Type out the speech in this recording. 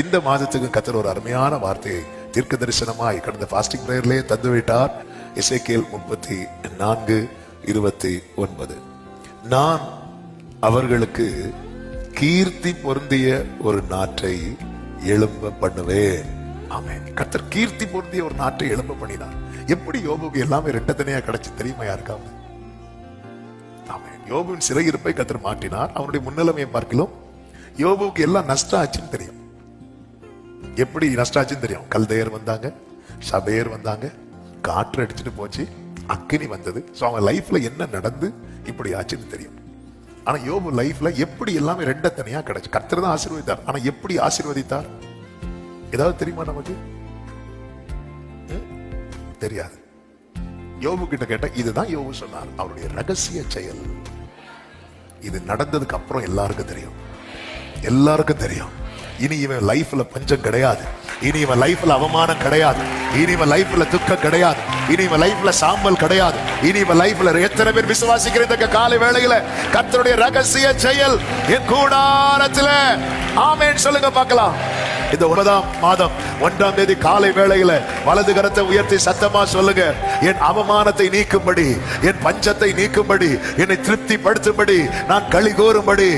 இந்த மாதத்துக்கு கர்த்தர் ஒரு அருமையான வார்த்தையை தீர்க்க தரிசனமாய் கடந்த பாஸ்டிங் பிரேயர்லயே தந்து விட்டார். எசேக்கியேல் 34:29. நான் அவர்களுக்கு கீர்த்தி பொருந்திய ஒரு நாட்டை எழும்ப பண்ணுவேன். ஆமென். கர்த்தர் கீர்த்தி பொருந்திய ஒரு நாட்டை எழும்ப பண்ணினார். எப்படி யோபுக்கு எல்லாமே ரெட்டத்தனையா கிடைச்சு தெரியுமா யாருக்காவது? ஆமென். யோபுவின் சிறையிருப்பை கர்த்தர் மாற்றினார். அவனுடைய முன்னிலைமையை பார்க்கலாம். யோபுக்கு எல்லாம் நஷ்டம் ஆச்சுன்னு தெரியும். எப்படி நஷ்டாச்சுன்னு தெரியும். கல்தையர் வந்தாங்க, சபையர் வந்தாங்க, காற்று அடிச்சுட்டு போச்சு, அக்கினி வந்தது. அவன் லைஃப்ல என்ன நடந்து இப்படி ஆச்சுன்னு தெரியும். ஆனா யோபு லைஃப்ல எப்படி எல்லாமே ரெண்டத்தனையா கிடைச்சு. கர்த்தர் தான் ஆசீர்வதித்தார். ஆனா எப்படி ஆசீர்வதித்தார் ஏதாவது தெரியுமா நமக்கு? தெரியாது. யோபு கிட்ட கேட்ட இதுதான் யோபு சொன்னார். அவருடைய ரகசிய செயல் இது நடந்ததுக்கு அப்புறம் எல்லாருக்கும் தெரியும். எல்லாருக்கும் தெரியும். இனி இவன் லைஃப்ல பஞ்சம் கிடையாது. இனி இவன் லைஃப்ல அவமானம் கிடையாது. இனி இவன் லைஃப்ல துக்கம் கிடையாது. இனி இவன் லைஃப்ல சாம்பல் கிடையாது. இனி இவன் லைஃப்ல எத்தனை பேர் விசுவாசிக்கிற இந்த காலை வேளையில கர்த்தருடைய ரகசிய செயல் என் கூடாரத்துல ஆமென் சொல்லுங்க பார்க்கலாம். இந்த 9ஆம் மாதம் 1ஆம் தேதி காலை வேளையில வலது கரத்தை உயர்த்தி சத்தமா சொல்லுங்க, என் அவமானத்தை நீக்கும்படி, என் பஞ்சத்தை நீக்கும்படி, என்னை திருப்திப்படுத்தும்படி, நான் களி கூறும்படி